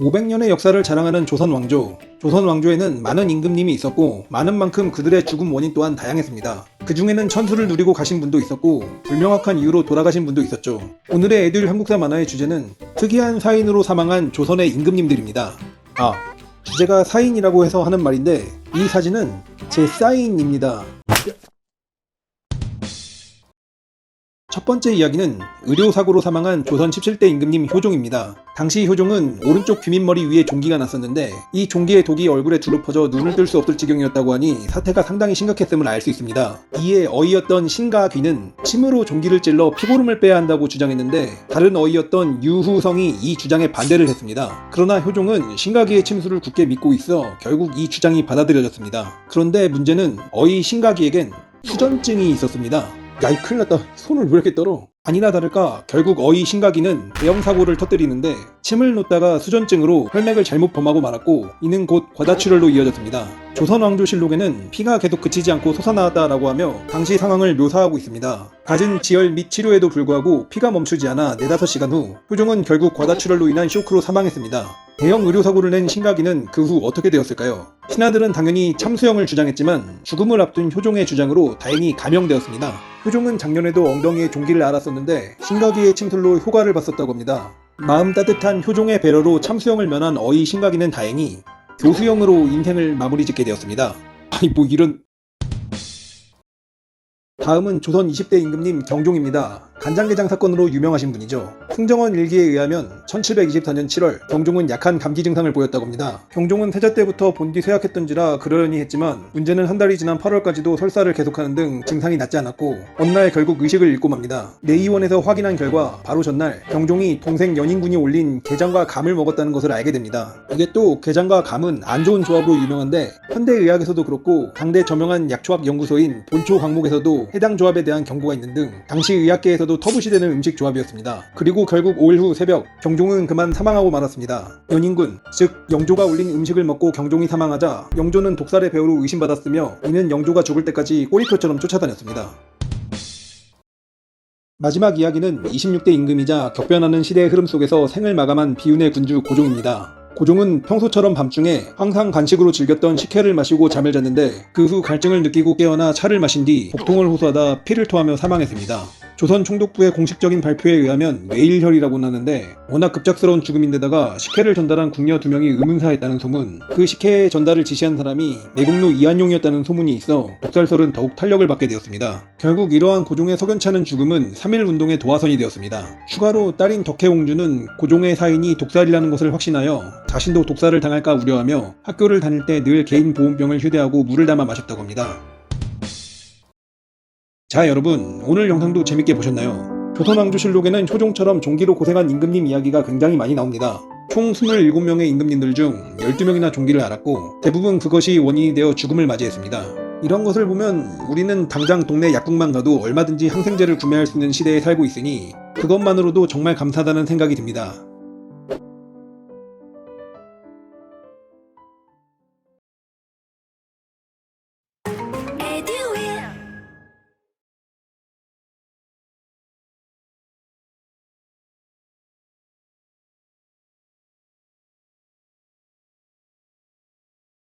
500년의 역사를 자랑하는 조선 왕조. 조선 왕조에는 많은 임금님이 있었고 많은 만큼 그들의 죽음 원인 또한 다양했습니다. 그 중에는 천수를 누리고 가신 분도 있었고 불명확한 이유로 돌아가신 분도 있었죠. 오늘의 에듀윌 한국사 만화의 주제는 특이한 사인으로 사망한 조선의 임금님들입니다. 주제가 사인이라고 해서 하는 말인데 이 사진은 제 사인입니다. 첫 번째 이야기는 의료사고로 사망한 조선 17대 임금님 효종입니다. 당시 효종은 오른쪽 귀밑머리 위에 종기가 났었는데 이 종기의 독이 얼굴에 두루 퍼져 눈을 뜰 수 없을 지경이었다고 하니 사태가 상당히 심각했음을 알 수 있습니다. 이에 어이였던 신과 귀는 침으로 종기를 찔러 피고름을 빼야 한다고 주장했는데 다른 어이였던 유후성이 이 주장에 반대를 했습니다. 그러나 효종은 신과 귀의 침수를 굳게 믿고 있어 결국 이 주장이 받아들여졌습니다. 그런데 문제는 어이 신과 귀에겐 수전증이 있었습니다. 야이 큰일났다. 손을 왜 이렇게 떨어? 아니나 다를까 결국 어이 신가기는 대형사고를 터뜨리는데 침을 놓다가 수전증으로 혈맥을 잘못 범하고 말았고 이는 곧 과다출혈로 이어졌습니다. 조선왕조실록에는 피가 계속 그치지 않고 솟아나왔다라고 하며 당시 상황을 묘사하고 있습니다. 갖은 지혈 및 치료에도 불구하고 피가 멈추지 않아 4-5시간 후 효종은 결국 과다출혈로 인한 쇼크로 사망했습니다. 대형 의료사고를 낸 신가기는 그 후 어떻게 되었을까요? 신하들은 당연히 참수형을 주장했지만 죽음을 앞둔 효종의 주장으로 다행히 감형되었습니다. 효종은 작년에도 엉덩이에 종기를 앓았었는데 신가기의 침술로 효과를 봤었다고 합니다. 마음 따뜻한 효종의 배려로 참수형을 면한 어이 신가기는 다행히 교수형으로 인생을 마무리 짓게 되었습니다. 이런... 다음은 조선 20대 임금님 경종입니다. 간장게장 사건으로 유명하신 분이죠. 승정원 일기에 의하면 1724년 7월 경종은 약한 감기 증상을 보였다고 합니다. 경종은 태자 때부터 본디 쇠약했던지라 그러려니 했지만 문제는 한 달이 지난 8월까지도 설사를 계속하는 등 증상이 낫지 않았고 어느 날 결국 의식을 잃고 맙니다. 내의원에서 확인한 결과 바로 전날 경종이 동생 연인군이 올린 게장과 감을 먹었다는 것을 알게 됩니다. 이게 또 게장과 감은 안 좋은 조합으로 유명한데 현대의학에서도 그렇고 당대 저명한 약초학 연구소인 본초광목에서도 해당 조합에 대한 경고가 있는 등 당시 의학계에서도 터부시되는 음식 조합이었습니다. 그리고 결국 5일 후 새벽 경종은 그만 사망하고 말았습니다. 연인군, 즉 영조가 올린 음식을 먹고 경종이 사망하자 영조는 독살의 배우로 의심받았으며 이는 영조가 죽을 때까지 꼬리표처럼 쫓아다녔습니다. 마지막 이야기는 26대 임금이자 격변하는 시대의 흐름 속에서 생을 마감한 비운의 군주 고종입니다. 고종은 평소처럼 밤중에 항상 간식으로 즐겼던 식혜를 마시고 잠을 잤는데 그 후 갈증을 느끼고 깨어나 차를 마신 뒤 복통을 호소하다 피를 토하며 사망했습니다. 조선 총독부의 공식적인 발표에 의하면 뇌일혈이라고 하는데 워낙 급작스러운 죽음인데다가 식혜를 전달한 궁녀 2명이 의문사했다는 소문, 그 식혜의 전달을 지시한 사람이 내국노 이한용이었다는 소문이 있어 독살설은 더욱 탄력을 받게 되었습니다. 결국 이러한 고종의 석연치 않은 죽음은 3.1운동의 도화선이 되었습니다. 추가로 딸인 덕혜옹주는 고종의 사인이 독살이라는 것을 확신하여 자신도 독살을 당할까 우려하며 학교를 다닐 때 늘 개인 보온병을 휴대하고 물을 담아 마셨다고 합니다. 자 여러분, 오늘 영상도 재밌게 보셨나요? 조선왕조실록에는 효종처럼 종기로 고생한 임금님 이야기가 굉장히 많이 나옵니다. 총 27명의 임금님들 중 12명이나 종기를 앓았고 대부분 그것이 원인이 되어 죽음을 맞이했습니다. 이런 것을 보면 우리는 당장 동네 약국만 가도 얼마든지 항생제를 구매할 수 있는 시대에 살고 있으니 그것만으로도 정말 감사하다는 생각이 듭니다.